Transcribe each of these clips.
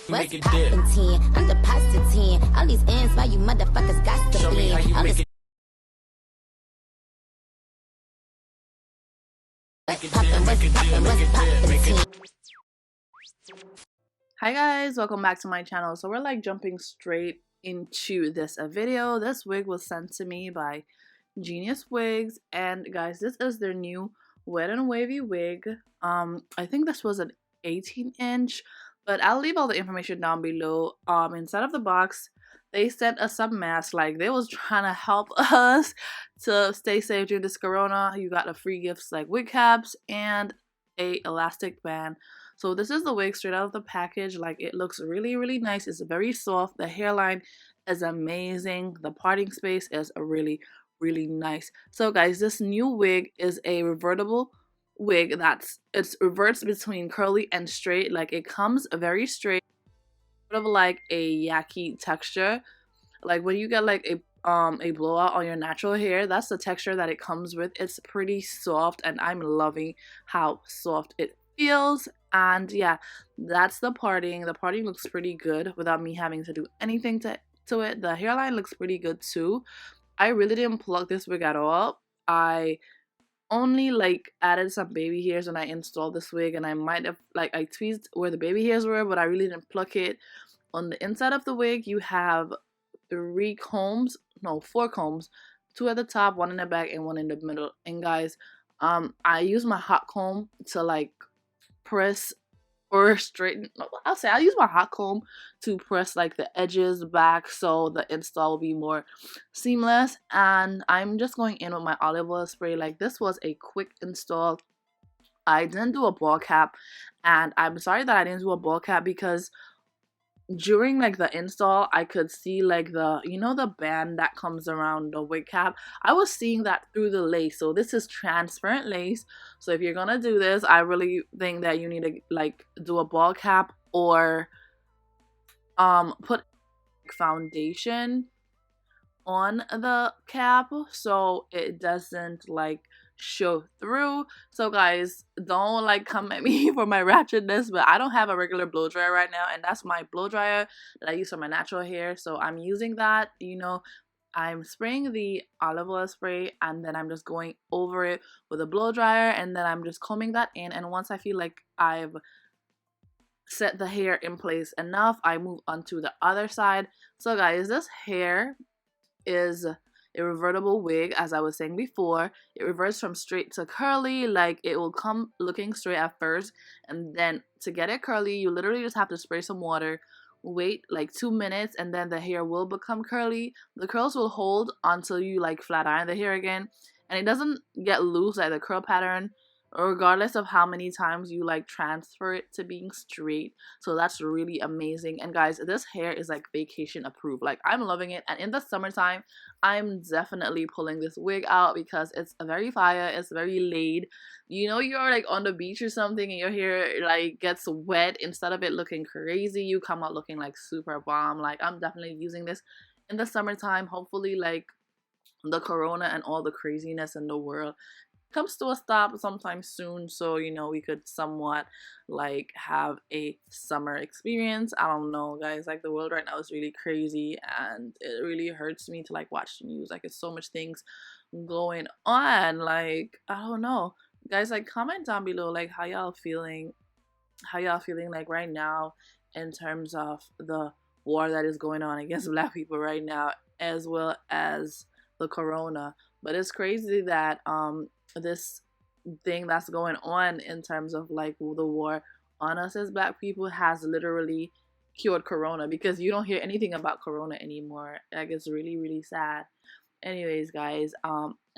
What's poppin' 10? I'm the pasta 10. All these ends, why you motherfuckers got to be? All this what's poppin', 10? Hi guys, welcome back to my channel. So we're like jumping straight into this video. This wig was sent to me by Genius Wigs, and guys, this is their new Wet and Wavy wig. I think this was an 18-inch, but I'll leave all the information down below. Inside of the box, they sent us some masks. Like, they was trying to help us to stay safe during this corona. You got the free gifts like wig caps and a elastic band. So this is the wig straight out of the package. Like, it looks really nice. It's very soft. The hairline is amazing. The parting space is really nice. So guys, this new wig is a revertible wig it reverts between curly and straight. Like, it comes very straight, sort of like a Yaki texture. Like when you get like a blowout on your natural hair, that's the texture that it comes with. It's pretty soft, and I'm loving how soft it feels. And yeah, that's the parting. The parting looks pretty good without me having to do anything to it. The hairline looks pretty good too. I really didn't pluck this wig at all. I only like added some baby hairs when I installed this wig, and I might have I tweezed where the baby hairs were, but I really didn't pluck it. On the inside of the wig, you have 4 combs, 2 at the top, 1 in the back, and 1 in the middle. And guys, I use my hot comb to like press or straighten. I'll use my hot comb to press like the edges back so the install will be more seamless. And I'm just going in with my olive oil spray. Like, this was a quick install. I didn't do a ball cap, and I'm sorry that I didn't do a ball cap because during like the install, I could see like the band that comes around the wig cap. I was seeing that through the lace. So this is transparent lace. So if you're gonna do this, I really think that you need to like do a ball cap or put foundation on the cap so it doesn't like show through. So guys, don't like come at me for my ratchetness, but I don't have a regular blow dryer right now, and that's my blow dryer that I use for my natural hair. So I'm using that. I'm spraying the olive oil spray, and then I'm just going over it with a blow dryer, and then I'm just combing that in. And once I feel like I've set the hair in place enough, I move on to the other side. So guys, this hair is a revertible wig. As I was saying before, it reverts from straight to curly. Like, it will come looking straight at first, and then to get it curly, you literally just have to spray some water, wait like 2 minutes, and then the hair will become curly. The curls will hold until you like flat iron the hair again, and it doesn't get loose like the curl pattern, regardless of how many times you like transfer it to being straight. So that's really amazing. And guys, this hair is like vacation approved. Like, I'm loving it. And in the summertime, I'm definitely pulling this wig out because it's very fire. It's very laid. You're like on the beach or something and your hair like gets wet. Instead of it looking crazy, you come out looking like super bomb. Like, I'm definitely using this in the summertime. Hopefully like the corona and all the craziness in the world comes to a stop sometime soon, so we could somewhat like have a summer experience. I don't know, guys, like the world right now is really crazy, and it really hurts me to like watch the news. Like, it's so much things going on. Like, I don't know, guys, like comment down below like how y'all feeling like right now in terms of the war that is going on against Black people right now, as well as the corona. But it's crazy that this thing that's going on in terms of like the war on us as Black people has literally cured corona, because you don't hear anything about corona anymore. Like, it's really sad. Anyways, guys,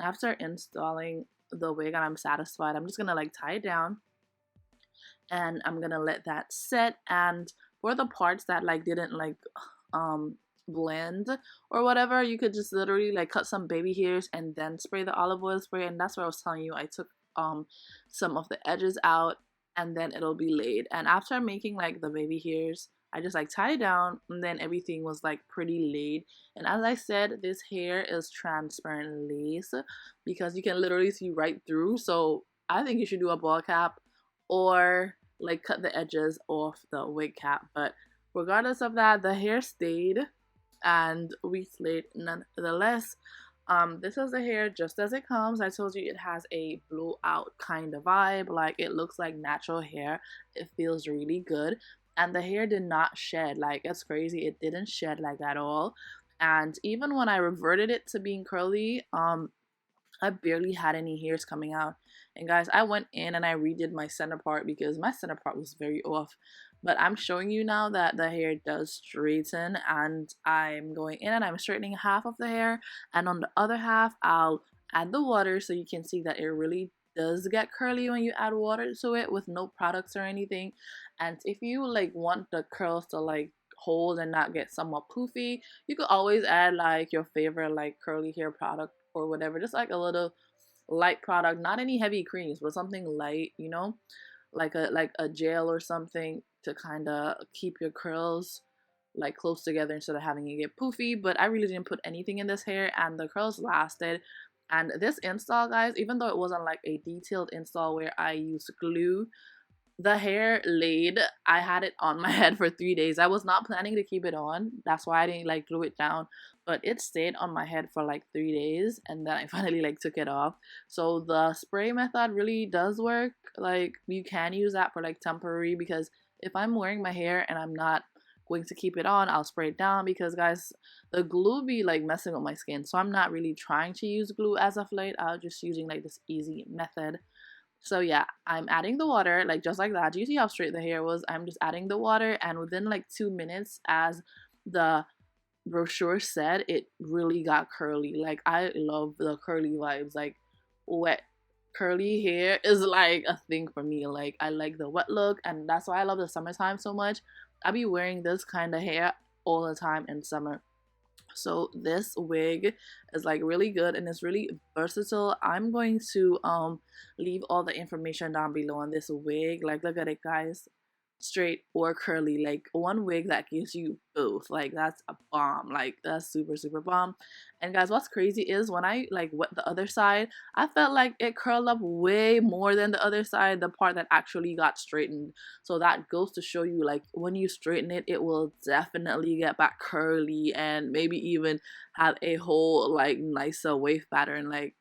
after installing the wig and I'm satisfied, I'm just gonna like tie it down, and I'm gonna let that set. And for the parts that like didn't like blend or whatever, you could just literally like cut some baby hairs and then spray the olive oil spray. And that's what I was telling you. I took some of the edges out, and then it'll be laid. And after making like the baby hairs, I just like tied it down, and then everything was like pretty laid. And as I said, this hair is transparent lace because you can literally see right through. So I think you should do a ball cap or like cut the edges off the wig cap. But regardless of that, the hair stayed and we slayed nonetheless. This is the hair just as it comes. I told you it has a blowout kind of vibe. Like, it looks like natural hair. It feels really good. And the hair did not shed. Like, it's crazy. It didn't shed like at all. And even when I reverted it to being curly, I barely had any hairs coming out. And guys, I went in and I redid my center part because my center part was very off. But I'm showing you now that the hair does straighten, and I'm going in and I'm straightening half of the hair, and on the other half I'll add the water so you can see that it really does get curly when you add water to it with no products or anything. And if you like want the curls to like hold and not get somewhat poofy, you could always add like your favorite like curly hair product or whatever, just like a little light product, not any heavy creams, but something light, you know, like a gel or something to kind of keep your curls like close together instead of having it get poofy. But I really didn't put anything in this hair and the curls lasted. And this install, guys, even though it wasn't like a detailed install where I used glue, the hair laid. I had it on my head for 3 days. I was not planning to keep it on. That's why I didn't like glue it down. But it stayed on my head for like 3 days, and then I finally like took it off. So the spray method really does work. Like, you can use that for like temporary, because if I'm wearing my hair and I'm not going to keep it on, I'll spray it down, because guys, the glue be like messing with my skin. So I'm not really trying to use glue as of late. I'm just using like this easy method. So yeah, I'm adding the water, like just like that. Do you see how straight the hair was? I'm just adding the water, and within like 2 minutes, as the brochure said, it really got curly. Like, I love the curly vibes. Like, wet curly hair is like a thing for me. Like, I like the wet look, and that's why I love the summertime so much. I be wearing this kind of hair all the time in summer. So this wig is like really good and it's really versatile. I'm going to leave all the information down below on this wig. Like, look at it, guys. Straight or curly, like one wig that gives you both. Like, that's a bomb. Like, that's super bomb. And guys, what's crazy is when I like wet the other side, I felt like it curled up way more than the other side, the part that actually got straightened. So that goes to show you, like, when you straighten it, it will definitely get back curly and maybe even have a whole like nicer wave pattern. Like,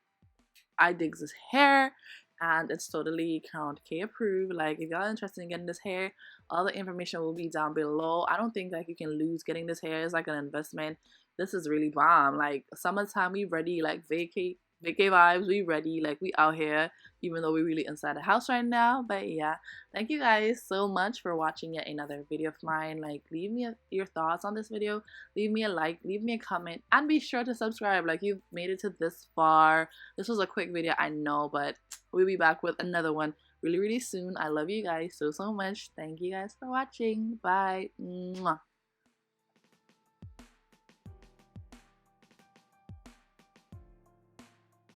I dig this hair, and it's totally Crowned K approved. Like, if y'all are interested in getting this hair, all the information will be down below. I don't think like you can lose getting this hair. It's like an investment. This is really bomb. Like, summertime, we ready. Like, vacay vibes, we ready. Like, we out here, even though we're really inside the house right now. But yeah, thank you guys so much for watching yet another video of mine. Like, leave me your thoughts on this video. Leave me a like, leave me a comment, and be sure to subscribe. Like, you've made it to this far. This was a quick video, I know, but we'll be back with another one really soon. I love you guys so much. Thank you guys for watching. Bye. Mwah.